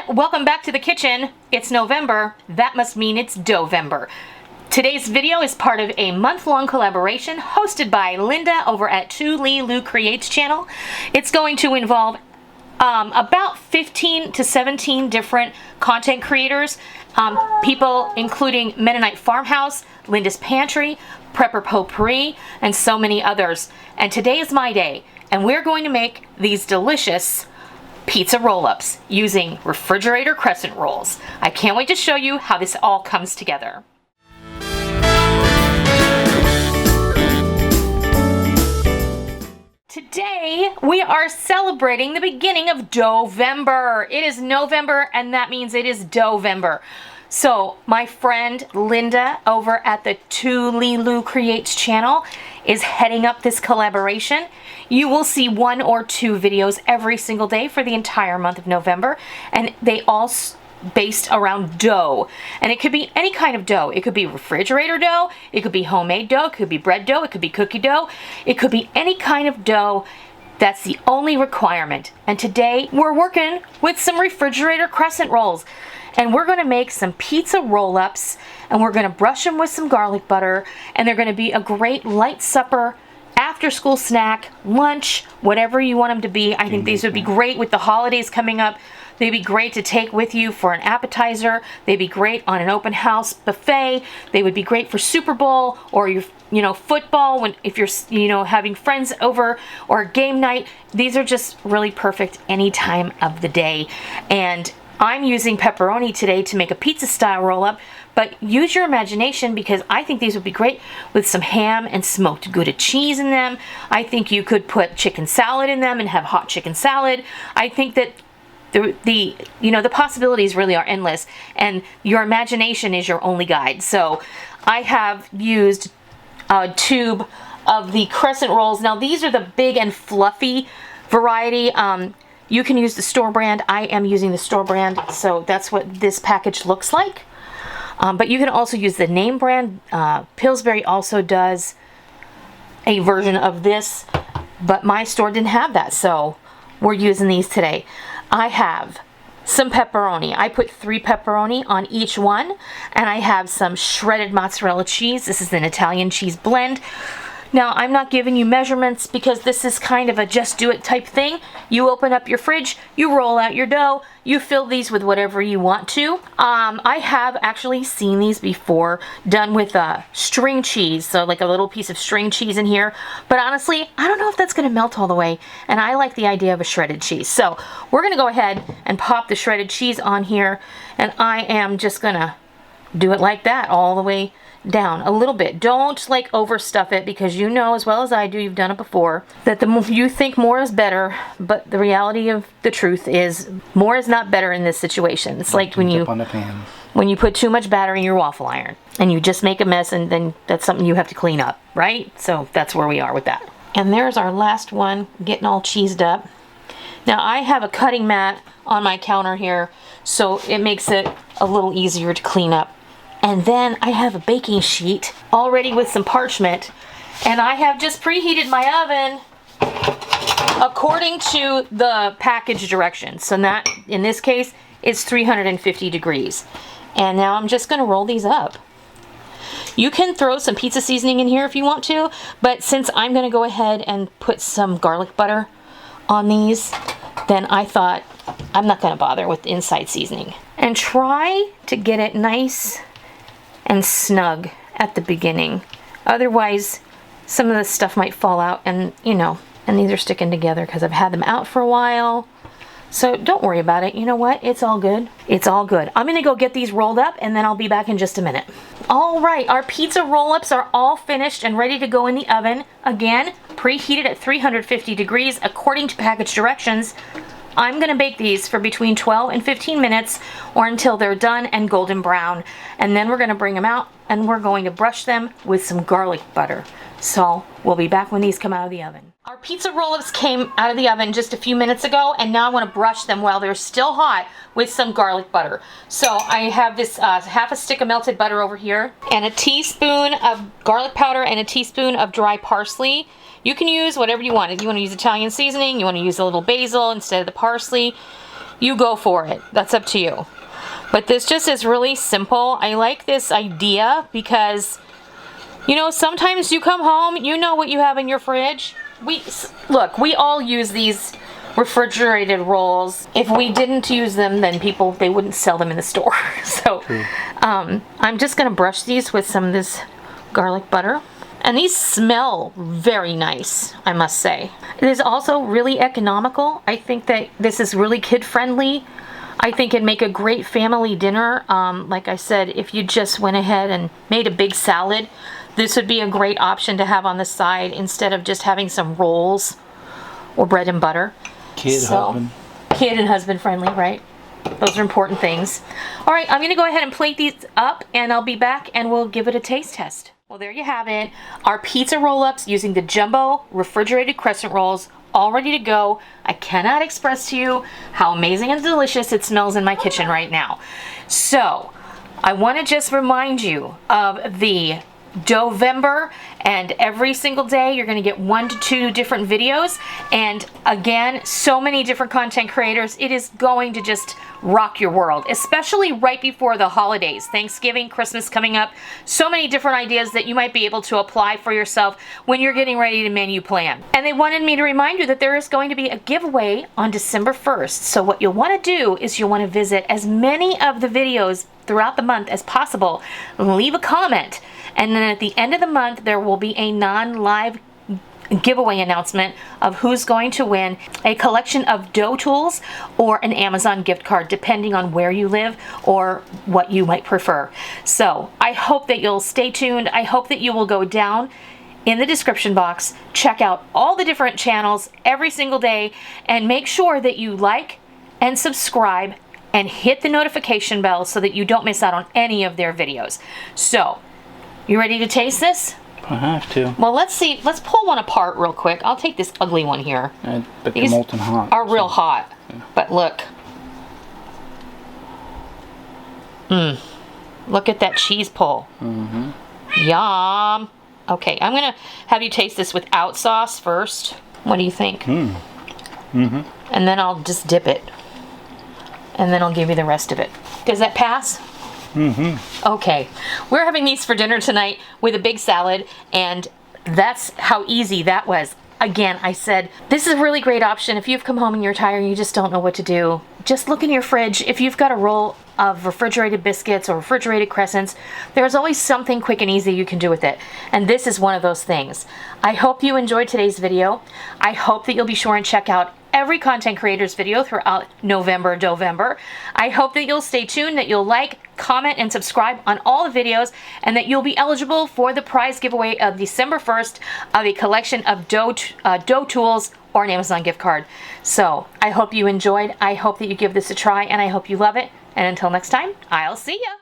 welcome back to the kitchen. It's November. That must mean it's Doughvember. Today's video is part of a month-long collaboration hosted by Linda over at Lou Creates channel. It's going to involve about 15 to 17 different content creators, people including Mennonite Farmhouse, Linda's Pantry, Prepper Potpourri, and so many others. And today is my day, and we're going to make these delicious pizza roll-ups using refrigerator crescent rolls. I can't wait to show you how this all comes together. Today, we are celebrating the beginning of Doughvember. It is November, and that means it is Doughvember. So, my friend Linda over at the Lou Creates channel is heading up this collaboration. You will see 1 or 2 videos every single day for the entire month of November, and they all based around dough. And it could be any kind of dough. It could be refrigerator dough, it could be homemade dough, it could be bread dough, it could be cookie dough, it could be any kind of dough. That's the only requirement. And today we're working with some refrigerator crescent rolls. And we're gonna make some pizza roll-ups, and we're gonna brush them with some garlic butter, and they're gonna be a great light supper, after school snack, lunch, whatever you want them to be. I think these would be great with the holidays coming up. They'd be great to take with you for an appetizer. They'd be great on an open house buffet. They would be great for Super Bowl or your football if you're having friends over, or game night. These are just really perfect any time of the day. And I'm using pepperoni today to make a pizza style roll up, but use your imagination because I think these would be great with some ham and smoked Gouda cheese in them. I think you could put chicken salad in them and have hot chicken salad. I think that the possibilities really are endless, and your imagination is your only guide. So I have used a tube of the crescent rolls. Now these are the big and fluffy variety. You can use the store brand. I am using the store brand, so that's what this package looks like. But you can also use the name brand. Pillsbury also does a version of this, but my store didn't have that, so we're using these today. I have some pepperoni. I put 3 pepperoni on each one, and I have some shredded mozzarella cheese. This is an Italian cheese blend. Now, I'm not giving you measurements because this is kind of a just do it type thing. You open up your fridge, you roll out your dough, you fill these with whatever you want to. I have actually seen these before done with string cheese, so like a little piece of string cheese in here. But honestly, I don't know if that's gonna melt all the way, and I like the idea of a shredded cheese. So we're gonna go ahead and pop the shredded cheese on here, and I am just gonna do it like that all the way down a little bit. Don't like overstuff it, because you know as well as I do, you've done it before, that you think more is better, but the reality of the truth is more is not better in this situation. It's like when you put too much batter in your waffle iron and you just make a mess, and then that's something you have to clean up, right? So that's where we are with that. And there's our last one getting all cheesed up. Now I have a cutting mat on my counter here, so it makes it a little easier to clean up. And then I have a baking sheet already with some parchment, and I have just preheated my oven according to the package directions. So that, in this case, it's 350 degrees. And now I'm just gonna roll these up. You can throw some pizza seasoning in here if you want to, but since I'm gonna go ahead and put some garlic butter on these, then I thought I'm not gonna bother with the inside seasoning. And try to get it nice and snug at the beginning. Otherwise, some of the stuff might fall out, and and these are sticking together because I've had them out for a while. So don't worry about it. You know what? It's all good. It's all good. I'm gonna go get these rolled up, and then I'll be back in just a minute. All right, our pizza roll-ups are all finished and ready to go in the oven. Again, preheated at 350 degrees according to package directions. I'm going to bake these for between 12 and 15 minutes, or until they're done and golden brown. And then we're going to bring them out, and we're going to brush them with some garlic butter. So we'll be back when these come out of the oven. Our pizza roll-ups came out of the oven just a few minutes ago, and now I want to brush them while they're still hot with some garlic butter. So I have this half a stick of melted butter over here, and a teaspoon of garlic powder and a teaspoon of dry parsley. You can use whatever you want. If you want to use Italian seasoning, you want to use a little basil instead of the parsley. you go for it. That's up to you. But this just is really simple. I like this idea because, you know, sometimes you come home, you know what you have in your fridge. Look, we all use these refrigerated rolls. If we didn't use them, then they wouldn't sell them in the store. So I'm just gonna brush these with some of this garlic butter. And these smell very nice, I must say. It is also really economical. I think that this is really kid friendly. I think it'd make a great family dinner. Like I said, if you just went ahead and made a big salad, this would be a great option to have on the side instead of just having some rolls or bread and butter. Kid and husband friendly, right? Those are important things. All right, I'm gonna go ahead and plate these up and I'll be back and we'll give it a taste test. Well, there you have it. Our pizza roll-ups using the jumbo refrigerated crescent rolls, all ready to go. I cannot express to you how amazing and delicious it smells in my kitchen right now. So, I want to just remind you of the Doughvember, and every single day you're going to get 1 to 2 different videos, and again, so many different content creators. It is going to just rock your world, especially right before the holidays, Thanksgiving, Christmas coming up. So many different ideas that you might be able to apply for yourself when you're getting ready to menu plan. And they wanted me to remind you that there is going to be a giveaway on December 1st. So what you'll want to do is you'll want to visit as many of the videos throughout the month as possible, leave a comment, and then at the end of the month there will be a non-live giveaway announcement of who's going to win a collection of dough tools or an Amazon gift card, depending on where you live or what you might prefer. So I hope that you'll stay tuned. I hope that you will go down in the description box, check out all the different channels every single day, and make sure that you like and subscribe and hit the notification bell so that you don't miss out on any of their videos. So, you ready to taste this? I have to. Well, let's see. Let's pull one apart real quick. I'll take this ugly one here. But they're molten hot. Are real hot. Yeah. But look. Look at that cheese pull. Yum. Okay, I'm going to have you taste this without sauce first. What do you think? And then I'll just dip it. And then I'll give you the rest of it. Does that pass? Okay, we're having these for dinner tonight with a big salad, and that's how easy that was. Again, I said, this is a really great option. If you've come home and you're tired and you just don't know what to do, just look in your fridge. If you've got a roll of refrigerated biscuits or refrigerated crescents, there's always something quick and easy you can do with it. And this is one of those things. I hope you enjoyed today's video. I hope that you'll be sure and check out every content creator's video throughout November, Doughvember. I hope that you'll stay tuned, that you'll like, comment, and subscribe on all the videos, and that you'll be eligible for the prize giveaway of December 1st of a collection of dough tools or an Amazon gift card. So I hope you enjoyed. I hope that you give this a try, and I hope you love it. And until next time, I'll see ya.